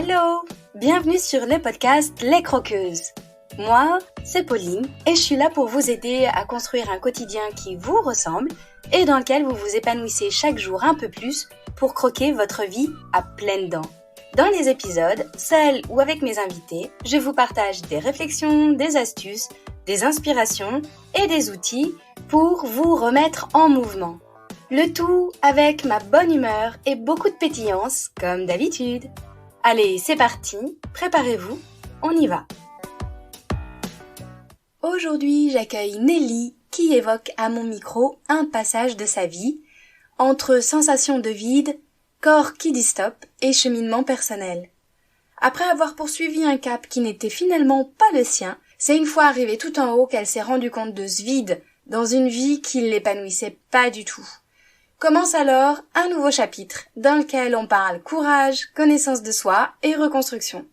Hello! Bienvenue sur le podcast Les Croqueuses. Moi, c'est Pauline et je suis là pour vous aider à construire un quotidien qui vous ressemble et dans lequel vous vous épanouissez chaque jour un peu plus pour croquer votre vie à pleines dents. Dans les épisodes, seul ou avec mes invités, je vous partage des réflexions, des astuces, des inspirations et des outils pour vous remettre en mouvement. Le tout avec ma bonne humeur et beaucoup de pétillance, comme d'habitude. Allez, c'est parti, préparez-vous, on y va. Aujourd'hui, j'accueille Nelly qui évoque à mon micro un passage de sa vie entre sensation de vide, corps qui dit stop et cheminement personnel. Après avoir poursuivi un cap qui n'était finalement pas le sien, c'est une fois arrivée tout en haut qu'elle s'est rendue compte de ce vide dans une vie qui ne l'épanouissait pas du tout. Commence alors un nouveau chapitre dans lequel on parle courage, connaissance de soi et reconstruction.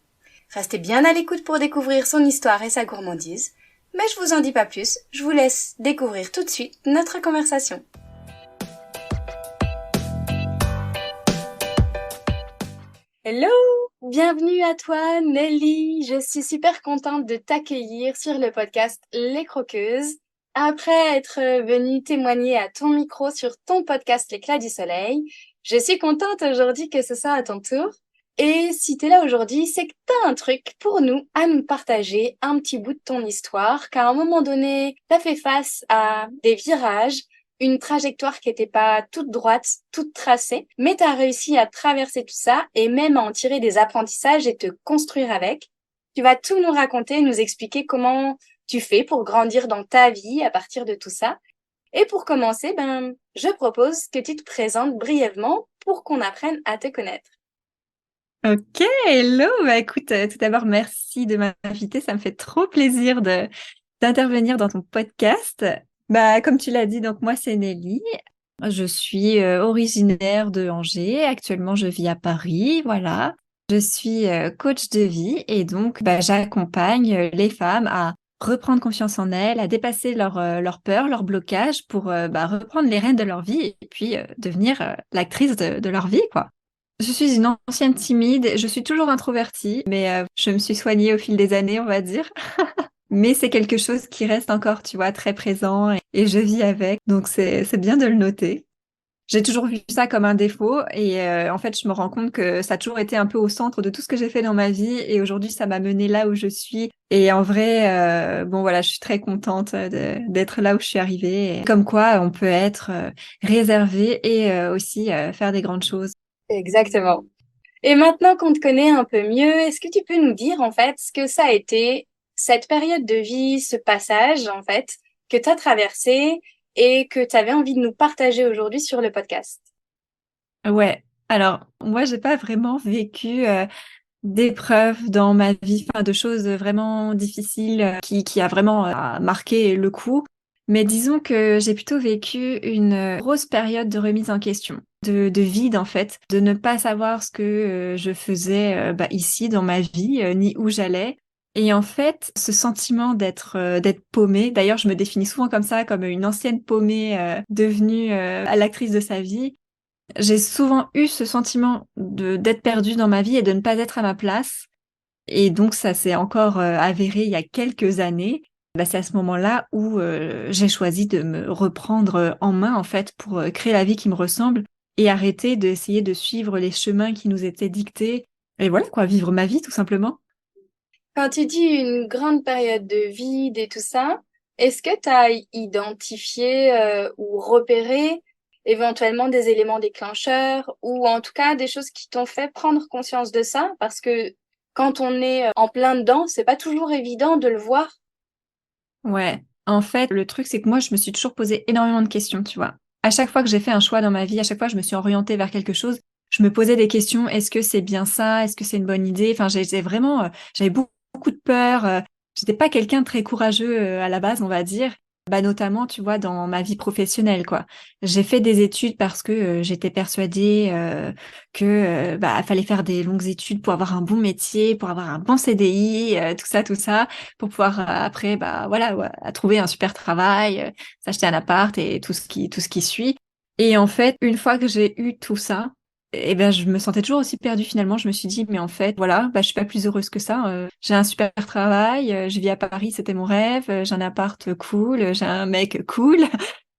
Restez bien à l'écoute pour découvrir son histoire et sa gourmandise, mais je vous en dis pas plus, je vous laisse découvrir tout de suite notre conversation. Hello! Bienvenue à toi Nelly, je suis super contente de t'accueillir sur le podcast Les Croqueuses. Après être venue témoigner à ton micro sur ton podcast L'éclat du soleil, je suis contente aujourd'hui que ce soit à ton tour. Et si t'es là aujourd'hui, c'est que t'as un truc pour nous à nous partager, un petit bout de ton histoire, qu'à un moment donné, t'as fait face à des virages, une trajectoire qui était pas toute droite, toute tracée, mais t'as réussi à traverser tout ça et même à en tirer des apprentissages et te construire avec. Tu vas tout nous raconter, nous expliquer comment tu fais pour grandir dans ta vie à partir de tout ça. Et pour commencer, je propose que tu te présentes brièvement pour qu'on apprenne à te connaître. Ok, hello. Écoute, tout d'abord, merci de m'inviter. Ça me fait trop plaisir d'intervenir dans ton podcast. Comme tu l'as dit, donc moi, c'est Nelly. Je suis originaire de Angers. Actuellement, je vis à Paris. Voilà. Je suis coach de vie et donc, j'accompagne les femmes à reprendre confiance en elles, à dépasser leur peur, leur blocage pour reprendre les rênes de leur vie et puis devenir l'actrice de leur vie, quoi. Je suis une ancienne timide, je suis toujours introvertie, mais je me suis soignée au fil des années, on va dire. Mais c'est quelque chose qui reste encore, tu vois, très présent et je vis avec, donc c'est bien de le noter. J'ai toujours vu ça comme un défaut et en fait, je me rends compte que ça a toujours été un peu au centre de tout ce que j'ai fait dans ma vie et aujourd'hui, ça m'a menée là où je suis. Et en vrai, je suis très contente d'être là où je suis arrivée. Et comme quoi, on peut être réservé et aussi faire des grandes choses. Exactement. Et maintenant qu'on te connaît un peu mieux, est-ce que tu peux nous dire en fait ce que ça a été, cette période de vie, ce passage en fait, que tu as traversé et que tu avais envie de nous partager aujourd'hui sur le podcast? Ouais. Alors, moi, j'ai pas vraiment vécu d'épreuves dans ma vie, enfin, de choses vraiment difficiles qui a vraiment marqué le coup. Mais disons que j'ai plutôt vécu une grosse période de remise en question, de vide en fait, de ne pas savoir ce que je faisais ici dans ma vie, ni où j'allais. Et en fait, ce sentiment d'être paumée, d'ailleurs, je me définis souvent comme ça, comme une ancienne paumée devenue l'actrice de sa vie. J'ai souvent eu ce sentiment d'être perdue dans ma vie et de ne pas être à ma place. Et donc, ça s'est encore avéré il y a quelques années. C'est à ce moment-là où j'ai choisi de me reprendre en main, en fait, pour créer la vie qui me ressemble et arrêter d'essayer de suivre les chemins qui nous étaient dictés. Et voilà, quoi, vivre ma vie, tout simplement. Quand tu dis une grande période de vide et tout ça, est-ce que tu as identifié ou repéré éventuellement des éléments déclencheurs ou en tout cas des choses qui t'ont fait prendre conscience de ça? Parce que quand on est en plein dedans, c'est pas toujours évident de le voir. Ouais. En fait, le truc, c'est que moi, je me suis toujours posé énormément de questions, tu vois. À chaque fois que j'ai fait un choix dans ma vie, à chaque fois que je me suis orientée vers quelque chose, je me posais des questions. Est-ce que c'est bien ça? Est-ce que c'est une bonne idée? Enfin, j'avais beaucoup de peur. J'étais pas quelqu'un de très courageux à la base, on va dire. Notamment, tu vois, dans ma vie professionnelle, quoi. J'ai fait des études parce que j'étais persuadée que fallait faire des longues études pour avoir un bon métier, pour avoir un bon CDI, tout ça, pour pouvoir après, ouais, trouver un super travail, s'acheter un appart et tout ce qui suit. Et en fait, une fois que j'ai eu tout ça, et ben, je me sentais toujours aussi perdue finalement. Je me suis dit, mais en fait, voilà, bah, je suis pas plus heureuse que ça. J'ai un super travail, je vis à Paris, c'était mon rêve, j'ai un appart cool, j'ai un mec cool,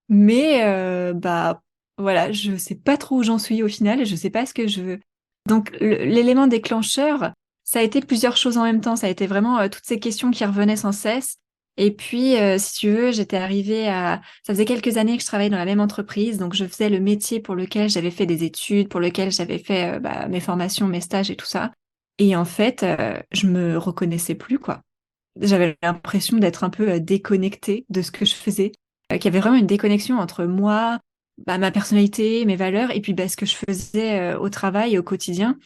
mais bah voilà, je sais pas trop où j'en suis au final et je sais pas ce que je veux. Donc l'élément déclencheur, ça a été plusieurs choses en même temps. Ça a été vraiment toutes ces questions qui revenaient sans cesse. Et puis, si tu veux, j'étais arrivée à... Ça faisait quelques années que je travaillais dans la même entreprise, donc je faisais le métier pour lequel j'avais fait des études, pour lequel j'avais fait bah, mes formations, mes stages et tout ça. Et en fait, je me reconnaissais plus, quoi. J'avais l'impression d'être un peu déconnectée de ce que je faisais, qu'il y avait vraiment une déconnexion entre moi, bah, ma personnalité, mes valeurs, et puis bah, ce que je faisais au travail et au quotidien.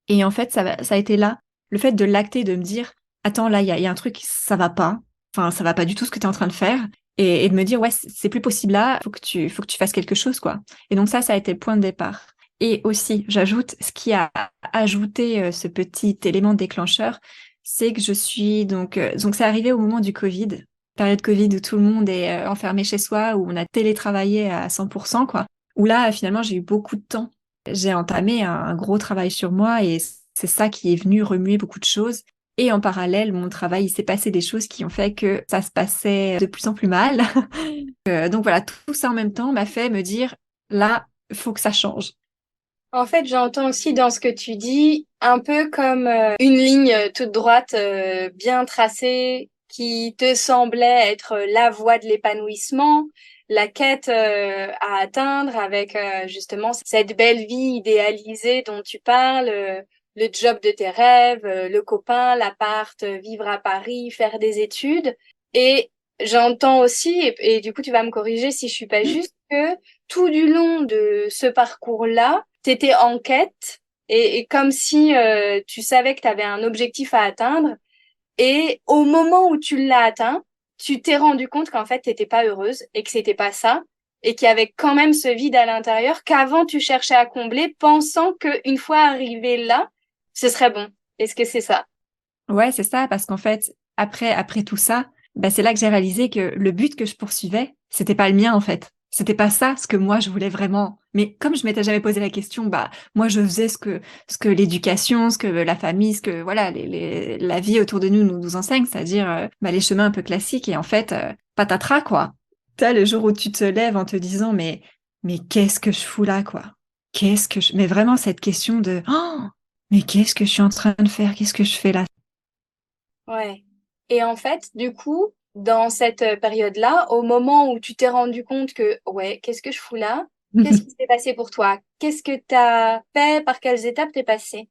Et en fait, ça a été là, le fait de l'acter, de me dire, attends, là, il y a un truc, ça va pas. Enfin, ça va pas du tout ce que tu es en train de faire. Et de me dire, ouais, c'est plus possible là, faut que tu fasses quelque chose, quoi. Et donc ça a été le point de départ. Et aussi, j'ajoute, ce qui a ajouté ce petit élément déclencheur, c'est que je suis donc c'est arrivé au moment du Covid, période Covid où tout le monde est enfermé chez soi, où on a télétravaillé à 100%, quoi. Où là, finalement, j'ai eu beaucoup de temps. J'ai entamé un gros travail sur moi et c'est ça qui est venu remuer beaucoup de choses. Et en parallèle, mon travail, il s'est passé des choses qui ont fait que ça se passait de plus en plus mal. Donc voilà, tout ça en même temps m'a fait me dire, là, il faut que ça change. En fait, j'entends aussi dans ce que tu dis un peu comme une ligne toute droite, bien tracée, qui te semblait être la voie de l'épanouissement, la quête à atteindre avec justement cette belle vie idéalisée dont tu parles, le job de tes rêves, le copain, l'appart, vivre à Paris, faire des études. Et j'entends aussi, et du coup tu vas me corriger si je suis pas juste, que tout du long de ce parcours-là, t'étais en quête et comme si tu savais que tu avais un objectif à atteindre et au moment où tu l'as atteint, tu t'es rendu compte qu'en fait t'étais pas heureuse et que c'était pas ça et qu'il y avait quand même ce vide à l'intérieur qu'avant tu cherchais à combler pensant qu'une fois arrivé là, ce serait bon. Est-ce que c'est ça? Ouais, c'est ça, parce qu'en fait, après tout ça, bah, c'est là que j'ai réalisé que le but que je poursuivais, c'était pas le mien, en fait. C'était pas ça ce que moi je voulais vraiment. Mais comme je m'étais jamais posé la question, bah, moi je faisais ce que l'éducation, ce que la famille, ce que, voilà, la vie autour de nous nous enseigne, c'est-à-dire, bah, les chemins un peu classiques. Et en fait, patatras, quoi. T'as le jour où tu te lèves en te disant, mais qu'est-ce que je fous là, quoi? Mais vraiment cette question de, oh, mais qu'est-ce que je suis en train de faire? Qu'est-ce que je fais là? Ouais. Et en fait, du coup, dans cette période-là, au moment où tu t'es rendu compte que, ouais, qu'est-ce que je fous là? Qu'est-ce qui s'est passé pour toi? Qu'est-ce que t'as fait? Par quelles étapes t'es passé?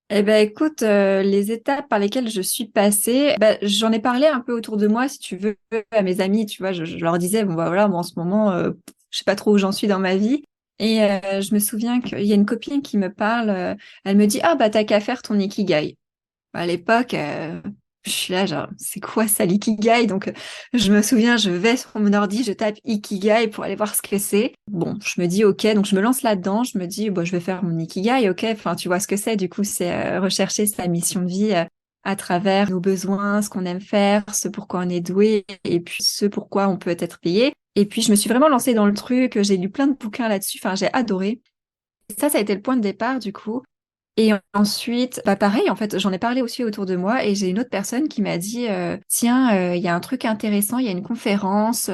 Eh ben, écoute, les étapes par lesquelles je suis passée, ben, j'en ai parlé un peu autour de moi, si tu veux, à mes amis, tu vois, je leur disais, bon, bah voilà, moi, en ce moment, je sais pas trop où j'en suis dans ma vie. Et je me souviens qu'il y a une copine qui me parle, elle me dit, ah, bah, t'as qu'à faire ton ikigai. À l'époque, je suis là, genre, c'est quoi ça, l'ikigai? Donc, je me souviens, je vais sur mon ordi, je tape ikigai pour aller voir ce que c'est. Bon, je me dis, ok, donc je me lance là-dedans, je me dis, bon, je vais faire mon ikigai, ok, enfin, tu vois ce que c'est, du coup, c'est rechercher sa mission de vie à travers nos besoins, ce qu'on aime faire, ce pourquoi on est doué, et puis ce pourquoi on peut être payé. Et puis, je me suis vraiment lancée dans le truc, j'ai lu plein de bouquins là-dessus, enfin, j'ai adoré. Et ça a été le point de départ, du coup. Et ensuite, bah pareil, en fait, j'en ai parlé aussi autour de moi et j'ai une autre personne qui m'a dit, tiens, il y a un truc intéressant, il y a une conférence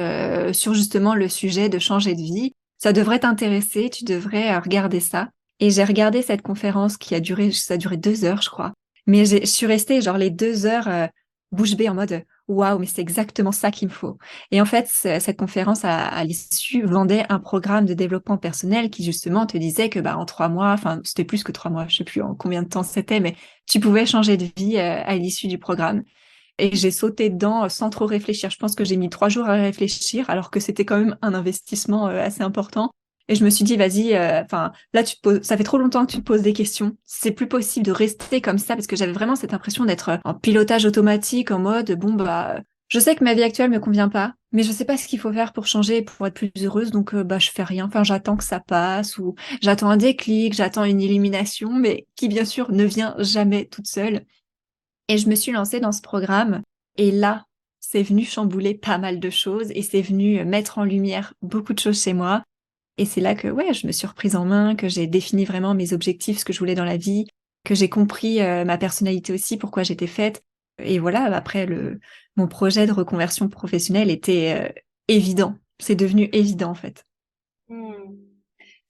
sur justement le sujet de changer de vie. Ça devrait t'intéresser, tu devrais regarder ça. Et j'ai regardé cette conférence qui a duré, ça a duré 2 heures, je crois. Mais je suis restée genre les 2 heures bouche bée en mode, waouh, mais c'est exactement ça qu'il me faut. Et en fait, cette conférence à l'issue vendait un programme de développement personnel qui justement te disait que bah en 3 mois, enfin c'était plus que 3 mois, je sais plus en combien de temps c'était, mais tu pouvais changer de vie à l'issue du programme. Et j'ai sauté dedans sans trop réfléchir. Je pense que j'ai mis 3 jours à réfléchir, alors que c'était quand même un investissement assez important. Et je me suis dit, vas-y, enfin, là, ça fait trop longtemps que tu te poses des questions. C'est plus possible de rester comme ça parce que j'avais vraiment cette impression d'être en pilotage automatique, en mode, bon, bah, je sais que ma vie actuelle me convient pas, mais je sais pas ce qu'il faut faire pour changer, pour être plus heureuse, donc, bah, je fais rien. Enfin, j'attends que ça passe ou j'attends un déclic, j'attends une illumination, mais qui, bien sûr, ne vient jamais toute seule. Et je me suis lancée dans ce programme. Et là, c'est venu chambouler pas mal de choses et c'est venu mettre en lumière beaucoup de choses chez moi. Et c'est là que ouais, je me suis reprise en main, que j'ai défini vraiment mes objectifs, ce que je voulais dans la vie, que j'ai compris ma personnalité aussi, pourquoi j'étais faite. Et voilà, après mon projet de reconversion professionnelle était évident. C'est devenu évident en fait. Hmm.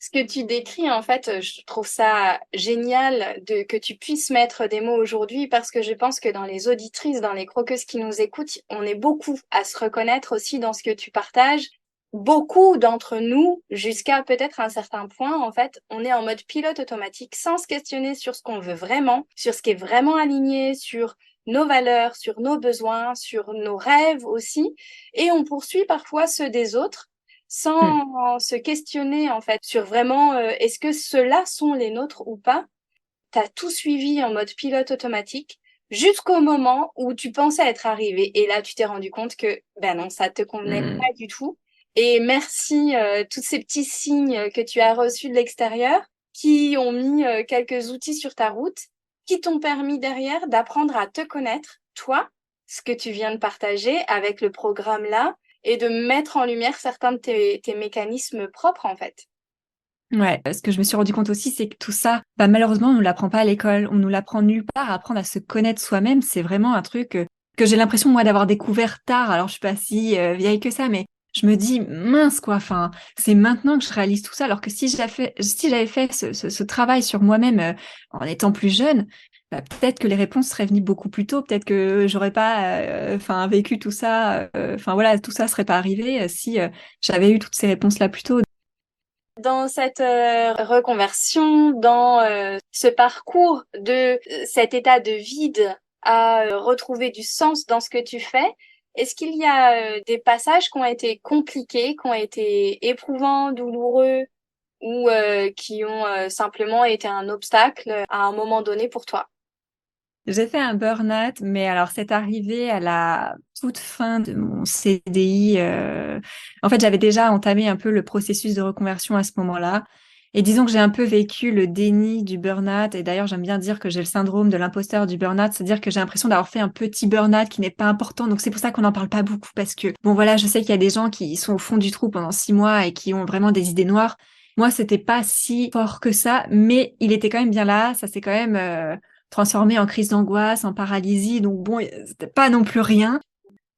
Ce que tu décris, en fait, je trouve ça génial que tu puisses mettre des mots aujourd'hui parce que je pense que dans les auditrices, dans les croqueuses qui nous écoutent, on est beaucoup à se reconnaître aussi dans ce que tu partages. Beaucoup d'entre nous, jusqu'à peut-être un certain point, en fait, on est en mode pilote automatique sans se questionner sur ce qu'on veut vraiment, sur ce qui est vraiment aligné, sur nos valeurs, sur nos besoins, sur nos rêves aussi. Et on poursuit parfois ceux des autres Mm. sans se questionner en fait sur vraiment est-ce que ceux-là sont les nôtres ou pas. T'as tout suivi en mode pilote automatique jusqu'au moment où tu pensais être arrivé et là tu t'es rendu compte que ben non, ça te convenait Mm. pas du tout. Et merci tous ces petits signes que tu as reçus de l'extérieur qui ont mis quelques outils sur ta route qui t'ont permis derrière d'apprendre à te connaître toi, ce que tu viens de partager avec le programme là et de mettre en lumière certains de tes mécanismes propres en fait. Ouais, ce que je me suis rendu compte aussi, c'est que tout ça, bah, malheureusement, on nous l'apprend pas à l'école, on nous l'apprend nulle part. Apprendre à se connaître soi-même, c'est vraiment un truc que j'ai l'impression moi d'avoir découvert tard. Alors je suis pas si vieille que ça, mais je me dis mince quoi. Enfin, c'est maintenant que je réalise tout ça. Alors que si j'avais fait ce travail sur moi-même en étant plus jeune, bah, peut-être que les réponses seraient venues beaucoup plus tôt. Peut-être que j'aurais pas, enfin, vécu tout ça. Enfin voilà, tout ça serait pas arrivé si j'avais eu toutes ces réponses là plus tôt. Dans cette reconversion, dans ce parcours de cet état de vide à retrouver du sens dans ce que tu fais, est-ce qu'il y a des passages qui ont été compliqués, qui ont été éprouvants, douloureux ou qui ont simplement été un obstacle à un moment donné pour toi? J'ai fait un burn-out, mais alors c'est arrivé à la toute fin de mon CDI. En fait, j'avais déjà entamé un peu le processus de reconversion à ce moment-là. Et disons que j'ai un peu vécu le déni du burn-out. Et d'ailleurs, j'aime bien dire que j'ai le syndrome de l'imposteur du burn-out, c'est-à-dire que j'ai l'impression d'avoir fait un petit burn-out qui n'est pas important. Donc c'est pour ça qu'on n'en parle pas beaucoup, parce que bon voilà, je sais qu'il y a des gens qui sont au fond du trou pendant 6 mois et qui ont vraiment des idées noires. Moi, c'était pas si fort que ça, mais il était quand même bien là. Ça s'est quand même transformé en crise d'angoisse, en paralysie. Donc bon, c'était pas non plus rien.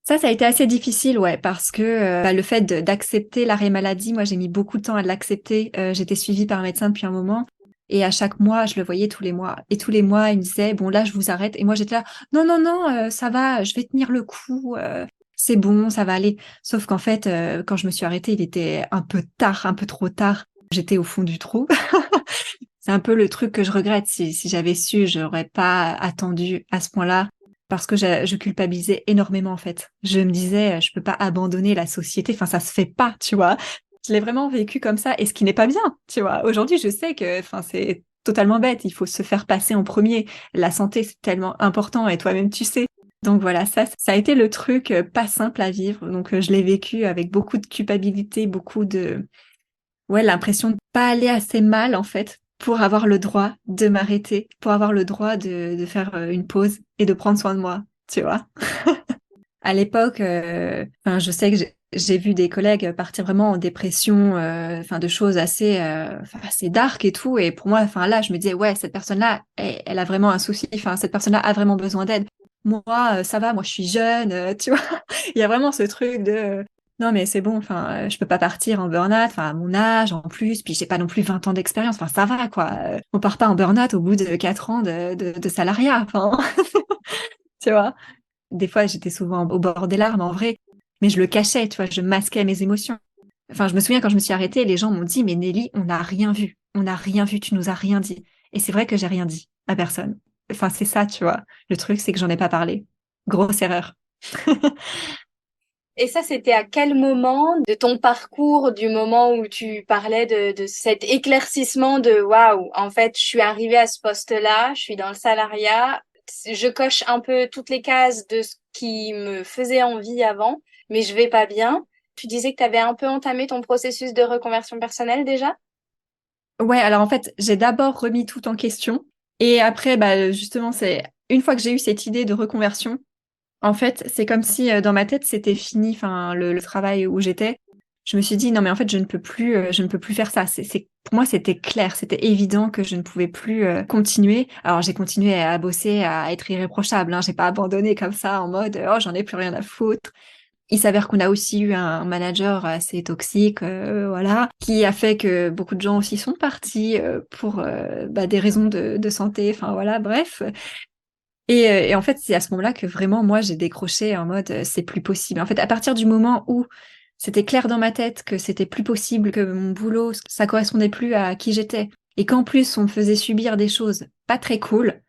Ça a été assez difficile, ouais, parce que bah, le fait d'accepter l'arrêt maladie, moi j'ai mis beaucoup de temps à l'accepter. J'étais suivie par un médecin depuis un moment. Et à chaque mois, je le voyais tous les mois. Et tous les mois, il me disait, bon, là, je vous arrête. Et moi, j'étais là, non, non, non, ça va, je vais tenir le coup. C'est bon, ça va aller. Sauf qu'en fait, quand je me suis arrêtée, il était un peu tard, un peu trop tard. J'étais au fond du trou. C'est un peu le truc que je regrette. Si j'avais su, j'aurais pas attendu à ce point-là parce que je culpabilisais énormément en fait. Je me disais, je peux pas abandonner la société. Enfin, ça se fait pas, tu vois. Je l'ai vraiment vécu comme ça et ce qui n'est pas bien, tu vois. Aujourd'hui, je sais que, enfin, c'est totalement bête. Il faut se faire passer en premier. La santé, c'est tellement important et toi-même, tu sais. Donc voilà, ça a été le truc pas simple à vivre. Donc je l'ai vécu avec beaucoup de culpabilité, beaucoup de ouais, l'impression de pas aller assez mal en fait pour avoir le droit de m'arrêter, pour avoir le droit de faire une pause et de prendre soin de moi, tu vois. À l'époque, enfin, je sais que j'ai vu des collègues partir vraiment en dépression, enfin de choses assez, enfin, assez dark et tout. Et pour moi, enfin là, je me disais ouais, cette personne-là, elle a vraiment un souci. Enfin, cette personne-là a vraiment besoin d'aide. Moi, ça va, moi je suis jeune, tu vois. Il y a vraiment ce truc de non mais c'est bon, enfin je peux pas partir en burn-out, enfin à mon âge en plus, puis j'ai pas non plus 20 ans d'expérience, enfin ça va quoi. On part pas en burn-out au bout de 4 ans de salariat, enfin tu vois. Des fois j'étais souvent au bord des larmes en vrai, mais je le cachais, tu vois, je masquais mes émotions. Enfin je me souviens quand je me suis arrêtée, les gens m'ont dit mais Nelly, on n'a rien vu, on n'a rien vu, tu nous as rien dit. Et c'est vrai que j'ai rien dit à personne. Enfin c'est ça, tu vois. Le truc c'est que j'en ai pas parlé. Grosse erreur. Et ça, c'était à quel moment de ton parcours, du moment où tu parlais de cet éclaircissement de waouh, en fait, je suis arrivée à ce poste-là, je suis dans le salariat, je coche un peu toutes les cases de ce qui me faisait envie avant, mais je vais pas bien. Tu disais que tu avais un peu entamé ton processus de reconversion personnelle déjà? Ouais, alors en fait, j'ai d'abord remis tout en question. Et après, bah, justement, c'est une fois que j'ai eu cette idée de reconversion, en fait, c'est comme si dans ma tête, c'était fini, enfin, le travail où j'étais. je me suis dit, non, mais en fait, je ne peux plus faire ça. Pour moi, c'était clair, c'était évident que je ne pouvais plus continuer. Alors, j'ai continué à bosser, à être irréprochable. Hein. J'ai pas abandonné comme ça en mode, oh, j'en ai plus rien à foutre. Il s'avère qu'on a aussi eu un manager assez toxique, voilà, qui a fait que beaucoup de gens aussi sont partis pour des raisons de santé. Enfin, voilà, bref. Et en fait, c'est à ce moment-là que vraiment, moi, j'ai décroché en mode, c'est plus possible. En fait, à partir du moment où c'était clair dans ma tête que c'était plus possible, que mon boulot, ça correspondait plus à qui j'étais, et qu'en plus, on me faisait subir des choses pas très cool,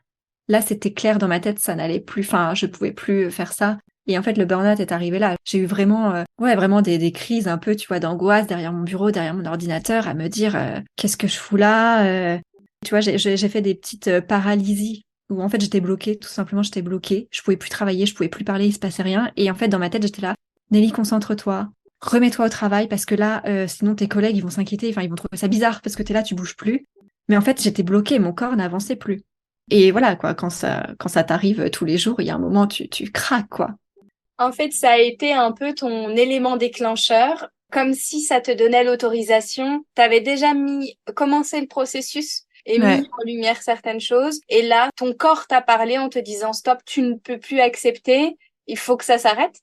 là, c'était clair dans ma tête, ça n'allait plus, enfin, je pouvais plus faire ça. Et en fait, le burn-out est arrivé là. J'ai eu vraiment, vraiment des crises un peu, tu vois, d'angoisse derrière mon bureau, derrière mon ordinateur, à me dire, qu'est-ce que je fous là Tu vois, j'ai fait des petites paralysies où en fait j'étais bloquée, tout simplement j'étais bloquée. Je pouvais plus travailler, je pouvais plus parler, il se passait rien. Et en fait, dans ma tête, j'étais là, Nelly, concentre-toi, remets-toi au travail parce que là, sinon tes collègues, ils vont s'inquiéter, enfin, ils vont trouver ça bizarre parce que t'es là, tu bouges plus. Mais en fait, j'étais bloquée, mon corps n'avançait plus. Et voilà, quoi, quand ça t'arrive tous les jours, il y a un moment, tu craques, quoi. En fait, ça a été un peu ton élément déclencheur, comme si ça te donnait l'autorisation. T'avais déjà commencé le processus et mis Ouais, en lumière certaines choses. Et là, ton corps t'a parlé en te disant, stop, tu ne peux plus accepter, il faut que ça s'arrête.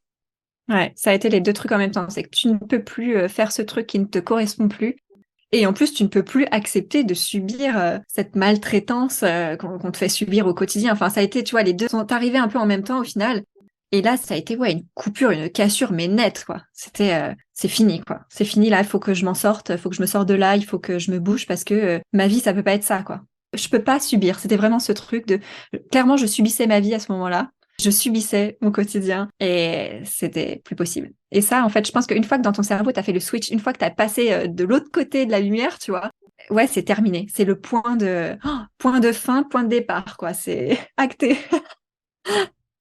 ouais, ça a été les deux trucs en même temps. C'est que tu ne peux plus faire ce truc qui ne te correspond plus. Et en plus, tu ne peux plus accepter de subir cette maltraitance qu'on te fait subir au quotidien. Enfin, ça a été, tu vois, les deux sont arrivés un peu en même temps au final. Et là, ça a été, ouais, une coupure, une cassure, mais nette, quoi. C'est fini, quoi. C'est fini, là, il faut que je m'en sorte, il faut que je me sorte de là, il faut que je me bouge parce que ma vie, ça peut pas être ça, quoi. Je peux pas subir. C'était vraiment ce truc de, clairement, je subissais ma vie à ce moment-là. Je subissais mon quotidien et c'était plus possible. Et ça, en fait, je pense qu'une fois que dans ton cerveau, tu as fait le switch, une fois que tu as passé de l'autre côté de la lumière, tu vois, ouais, c'est terminé. C'est le point de fin, point de départ, quoi. C'est acté.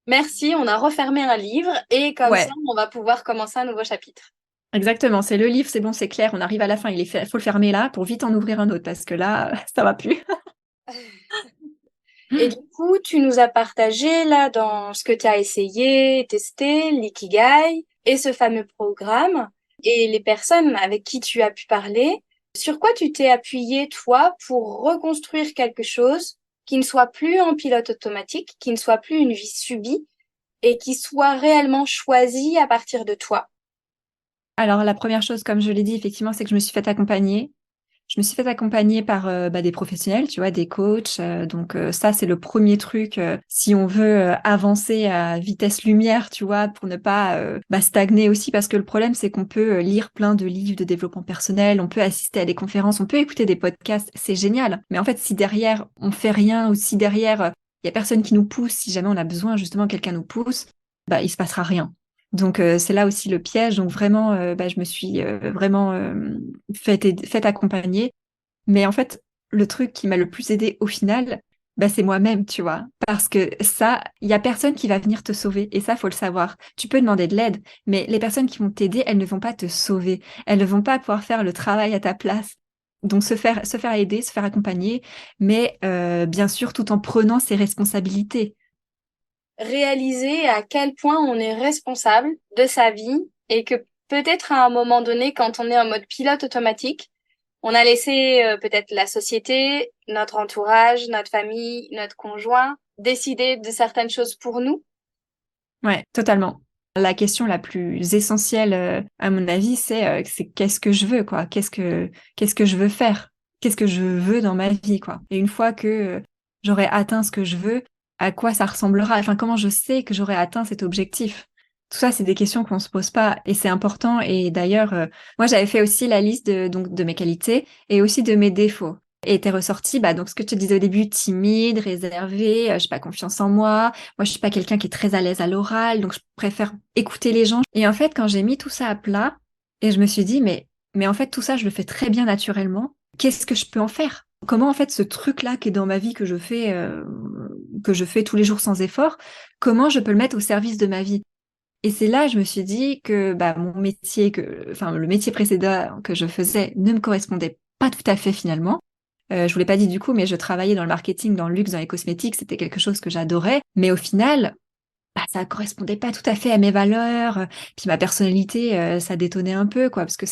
Merci, on a refermé un livre et comme ça, Ouais, on va pouvoir commencer un nouveau chapitre. exactement. C'est le livre, c'est bon, c'est clair. On arrive à la fin, faut le fermer là pour vite en ouvrir un autre parce que là, ça va plus. Et du coup, tu nous as partagé là dans ce que tu as essayé, testé, l'ikigai et ce fameux programme et les personnes avec qui tu as pu parler. Sur quoi tu t'es appuyé, toi, pour reconstruire quelque chose qui ne soit plus en pilote automatique, qui ne soit plus une vie subie et qui soit réellement choisie à partir de toi? Alors, la première chose, comme je l'ai dit, effectivement, c'est que je me suis fait accompagner. Je me suis fait accompagner par des professionnels, tu vois, des coachs. Donc ça, c'est le premier truc si on veut avancer à vitesse lumière, tu vois, pour ne pas stagner aussi, parce que le problème, c'est qu'on peut lire plein de livres de développement personnel, on peut assister à des conférences, on peut écouter des podcasts, c'est génial. Mais en fait, si derrière on fait rien ou si derrière il y a personne qui nous pousse, si jamais on a besoin justement quelqu'un nous pousse, bah il se passera rien. Donc c'est là aussi le piège. Donc vraiment, je me suis vraiment fait accompagner. Mais en fait, le truc qui m'a le plus aidé au final, c'est moi-même, tu vois. Parce que ça, il y a personne qui va venir te sauver. Et ça, faut le savoir. Tu peux demander de l'aide, mais les personnes qui vont t'aider, elles ne vont pas te sauver. Elles ne vont pas pouvoir faire le travail à ta place. Donc se faire aider, se faire accompagner, mais bien sûr tout en prenant ses responsabilités. Réaliser à quel point on est responsable de sa vie et que peut-être à un moment donné, quand on est en mode pilote automatique, on a laissé peut-être la société, notre entourage, notre famille, notre conjoint décider de certaines choses pour nous. Ouais, totalement. La question la plus essentielle, à mon avis, c'est qu'est-ce que je veux, quoi? Qu'est-ce que je veux faire? Qu'est-ce que je veux dans ma vie, quoi? Et une fois que j'aurai atteint ce que je veux, à quoi ça ressemblera? Enfin, comment je sais que j'aurai atteint cet objectif? Tout ça, c'est des questions qu'on se pose pas et c'est important. Et d'ailleurs, moi, j'avais fait aussi la liste donc de mes qualités et aussi de mes défauts. Et était ressorti, donc ce que je te disais au début, timide, réservé, j'ai pas confiance en moi. Moi, je suis pas quelqu'un qui est très à l'aise à l'oral, donc je préfère écouter les gens. Et en fait, quand j'ai mis tout ça à plat, et je me suis dit, mais en fait, tout ça, je le fais très bien naturellement. Qu'est-ce que je peux en faire? Comment, en fait, ce truc-là qui est dans ma vie que je fais tous les jours sans effort, comment je peux le mettre au service de ma vie? Et c'est là, je me suis dit que mon métier, enfin, le métier précédent que je faisais ne me correspondait pas tout à fait finalement. Je vous l'ai pas dit du coup, mais je travaillais dans le marketing, dans le luxe, dans les cosmétiques. C'était quelque chose que j'adorais. Mais au final, ça correspondait pas tout à fait à mes valeurs. Puis ma personnalité, ça détonnait un peu, quoi, parce que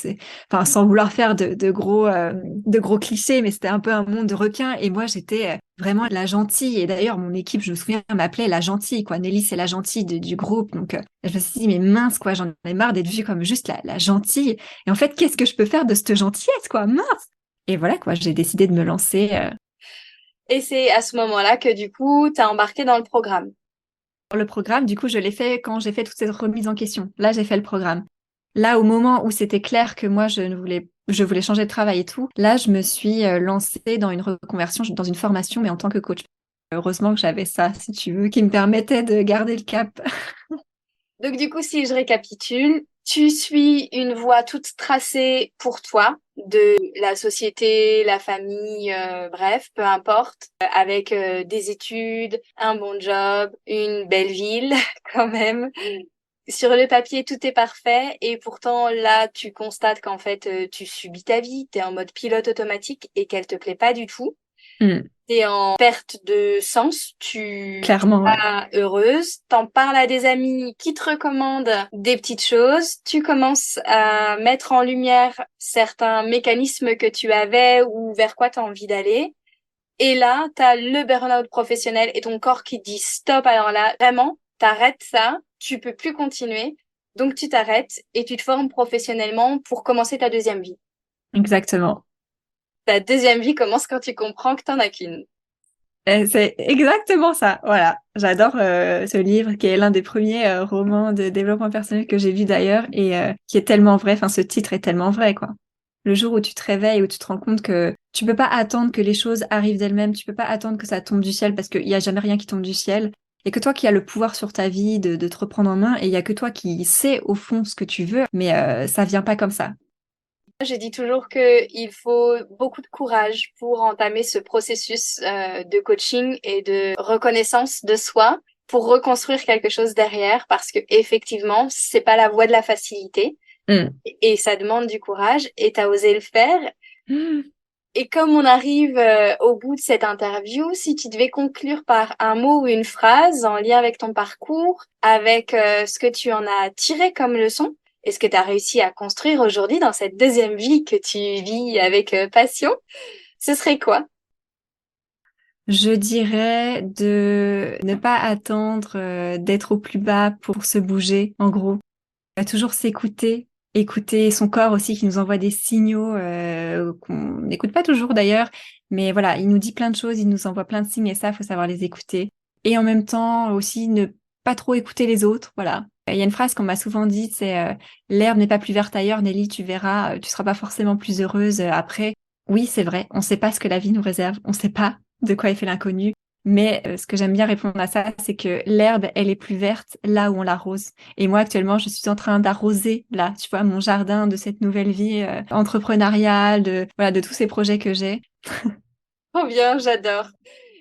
enfin, sans vouloir faire de gros clichés, mais c'était un peu un monde de requins. Et moi, j'étais vraiment la gentille. Et d'ailleurs, mon équipe, je me souviens, m'appelait la gentille, quoi. Nelly, c'est la gentille du groupe. Donc, je me suis dit, mais mince, quoi, j'en ai marre d'être vue comme juste la gentille. Et en fait, qu'est-ce que je peux faire de cette gentillesse, quoi, mince. Et voilà, quoi, j'ai décidé de me lancer. Et c'est à ce moment-là que du coup, t'as embarqué dans le programme. Le programme, du coup, je l'ai fait quand j'ai fait toute cette remise en question. Là, j'ai fait le programme. Là, au moment où c'était clair que moi, je voulais changer de travail et tout, là, je me suis lancée dans une reconversion, dans une formation, mais en tant que coach. Heureusement que j'avais ça, si tu veux, qui me permettait de garder le cap. Donc du coup, si je récapitule, tu suis une voie toute tracée pour toi, de la société, la famille, bref, peu importe, avec des études, un bon job, une belle ville quand même. Sur le papier, tout est parfait et pourtant là, tu constates qu'en fait, tu subis ta vie, t'es en mode pilote automatique et qu'elle te plaît pas du tout. Hmm, T'es en perte de sens, t'es clairement, ouais. pas heureuse, t'en parles à des amis qui te recommandent des petites choses, tu commences à mettre en lumière certains mécanismes que tu avais ou vers quoi tu as envie d'aller. Et là, tu as le burn-out professionnel et ton corps qui te dit stop. Alors là, vraiment, t'arrêtes ça, tu peux plus continuer. Donc tu t'arrêtes et tu te formes professionnellement pour commencer ta deuxième vie. Exactement. Ta deuxième vie commence quand tu comprends que t'en as qu'une. C'est exactement ça. Voilà. J'adore ce livre qui est l'un des premiers romans de développement personnel que j'ai vu d'ailleurs et qui est tellement vrai. Enfin, ce titre est tellement vrai, quoi. Le jour où tu te réveilles, où tu te rends compte que tu peux pas attendre que les choses arrivent d'elles-mêmes, tu peux pas attendre que ça tombe du ciel parce qu'il y a jamais rien qui tombe du ciel. Et que toi qui as le pouvoir sur ta vie de te reprendre en main, et il y a que toi qui sais au fond ce que tu veux, mais ça vient pas comme ça. J'ai dit toujours qu'il faut beaucoup de courage pour entamer ce processus de coaching et de reconnaissance de soi pour reconstruire quelque chose derrière parce que effectivement, c'est pas la voie de la facilité Mm. et ça demande du courage et t'as osé le faire. Et comme on arrive au bout de cette interview, si tu devais conclure par un mot ou une phrase en lien avec ton parcours, avec ce que tu en as tiré comme leçon, et ce que tu as réussi à construire aujourd'hui dans cette deuxième vie que tu vis avec passion, ce serait quoi? Je dirais de ne pas attendre d'être au plus bas pour se bouger, en gros. Toujours s'écouter, écouter son corps aussi qui nous envoie des signaux qu'on n'écoute pas toujours d'ailleurs, mais voilà, il nous dit plein de choses, il nous envoie plein de signes et ça, faut savoir les écouter. Et en même temps aussi ne pas trop écouter les autres, voilà. Il y a une phrase qu'on m'a souvent dite, c'est l'herbe n'est pas plus verte ailleurs, Nelly, tu verras, tu seras pas forcément plus heureuse après. Oui, c'est vrai, on sait pas ce que la vie nous réserve, on sait pas de quoi est fait l'inconnu. Mais ce que j'aime bien répondre à ça, c'est que l'herbe, elle est plus verte là où on l'arrose. Et moi, actuellement, je suis en train d'arroser, là, tu vois, mon jardin de cette nouvelle vie entrepreneuriale, voilà, de tous ces projets que j'ai. Trop bien, j'adore.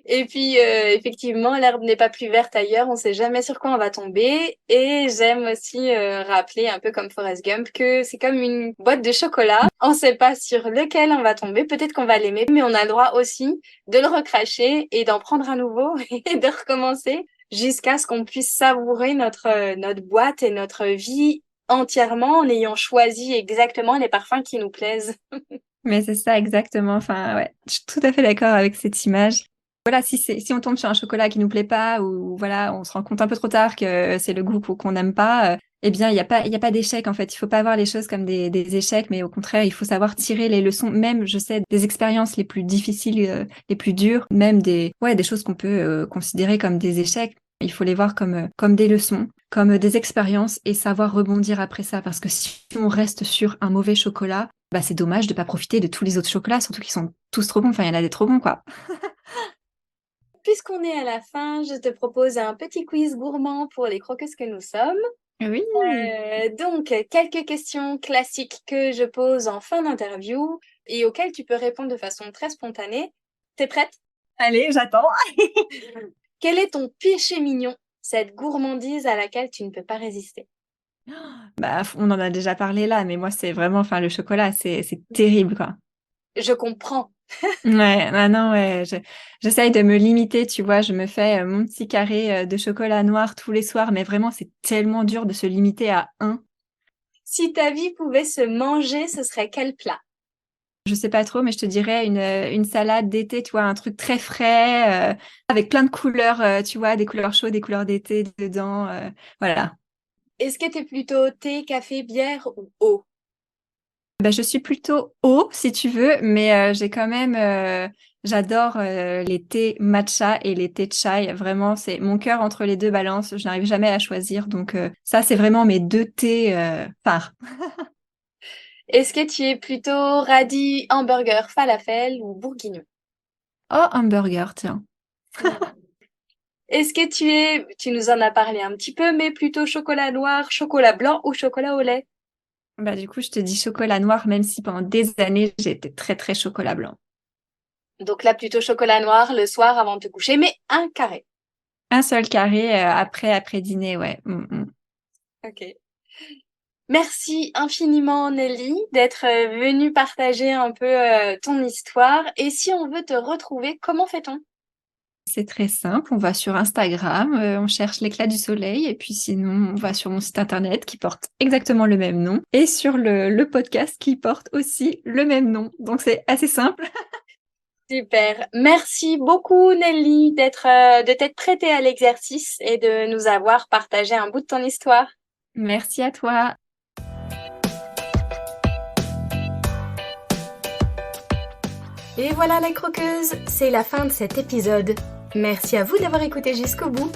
Et puis, effectivement, l'herbe n'est pas plus verte ailleurs, on sait jamais sur quoi on va tomber. Et j'aime aussi rappeler, un peu comme Forrest Gump, que c'est comme une boîte de chocolat. On sait pas sur lequel on va tomber, peut-être qu'on va l'aimer, mais on a le droit aussi de le recracher et d'en prendre un nouveau et de recommencer jusqu'à ce qu'on puisse savourer notre boîte et notre vie entièrement en ayant choisi exactement les parfums qui nous plaisent. Mais c'est ça exactement. Enfin, ouais, je suis tout à fait d'accord avec cette image. Voilà, si on tombe sur un chocolat qui nous plaît pas ou voilà, on se rend compte un peu trop tard que c'est le goût qu'on n'aime pas, eh bien, il y a pas d'échec en fait. Il faut pas voir les choses comme des échecs, mais au contraire, il faut savoir tirer les leçons, même, je sais, des expériences les plus difficiles, les plus dures, même des choses qu'on peut considérer comme des échecs. Il faut les voir comme des leçons, comme des expériences et savoir rebondir après ça. Parce que si on reste sur un mauvais chocolat, bah, c'est dommage de pas profiter de tous les autres chocolats, surtout qu'ils sont tous trop bons. Enfin, il y en a des trop bons, quoi. Puisqu'on est à la fin, je te propose un petit quiz gourmand pour les croqueuses que nous sommes. Oui. Donc, quelques questions classiques que je pose en fin d'interview et auxquelles tu peux répondre de façon très spontanée. T'es prête? Allez, j'attends. Quel est ton péché mignon, cette gourmandise à laquelle tu ne peux pas résister? Bah, on en a déjà parlé là, mais moi, c'est vraiment, enfin, le chocolat, c'est terrible, quoi. Je comprends. Ouais, ah non, ouais, j'essaye de me limiter, tu vois, je me fais mon petit carré de chocolat noir tous les soirs, mais vraiment, c'est tellement dur de se limiter à un. Si ta vie pouvait se manger, ce serait quel plat? Je sais pas trop, mais je te dirais une salade d'été, tu vois, un truc très frais, avec plein de couleurs, tu vois, des couleurs chaudes, des couleurs d'été dedans, voilà. Est-ce que t'es plutôt thé, café, bière ou eau? Bah, je suis plutôt eau, si tu veux, mais j'ai quand même, j'adore les thés matcha et les thés chai. Vraiment, c'est mon cœur entre les deux balance. Je n'arrive jamais à choisir, donc ça, c'est vraiment mes deux thés phares. Est-ce que tu es plutôt radis, hamburger, falafel ou bourguignon? Oh, hamburger, tiens. Mm. Est-ce que tu nous en as parlé un petit peu, mais plutôt chocolat noir, chocolat blanc ou chocolat au lait? Bah, du coup, je te dis chocolat noir, même si pendant des années, j'ai été très, très chocolat blanc. Donc là, plutôt chocolat noir le soir avant de te coucher, mais un carré. Un seul carré après dîner, ouais. Ok. Merci infiniment Nelly d'être venue partager un peu ton histoire. Et si on veut te retrouver, comment fait-on? C'est très simple, on va sur Instagram, on cherche l'éclat du soleil, et puis sinon, on va sur mon site internet qui porte exactement le même nom, et sur le podcast qui porte aussi le même nom. Donc c'est assez simple. Super. Merci beaucoup Nelly de t'être prêtée à l'exercice et de nous avoir partagé un bout de ton histoire. Merci à toi. Et voilà les croqueuses, c'est la fin de cet épisode. Merci à vous d'avoir écouté jusqu'au bout.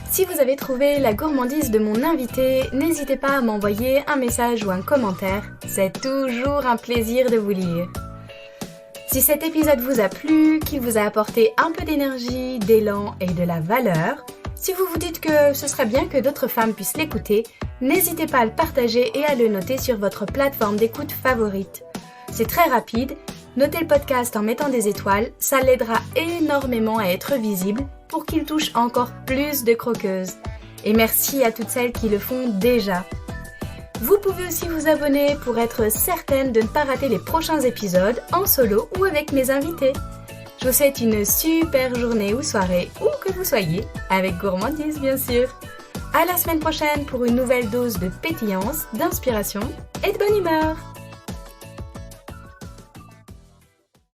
Si vous avez trouvé la gourmandise de mon invité, n'hésitez pas à m'envoyer un message ou un commentaire. C'est toujours un plaisir de vous lire. Si cet épisode vous a plu, qu'il vous a apporté un peu d'énergie, d'élan et de la valeur, si vous vous dites que ce serait bien que d'autres femmes puissent l'écouter, n'hésitez pas à le partager et à le noter sur votre plateforme d'écoute favorite. C'est très rapide. Notez le podcast en mettant des étoiles, ça l'aidera énormément à être visible pour qu'il touche encore plus de croqueuses. Et merci à toutes celles qui le font déjà. Vous pouvez aussi vous abonner pour être certaine de ne pas rater les prochains épisodes en solo ou avec mes invités. Je vous souhaite une super journée ou soirée, où que vous soyez, avec gourmandise bien sûr. À la semaine prochaine pour une nouvelle dose de pétillance, d'inspiration et de bonne humeur.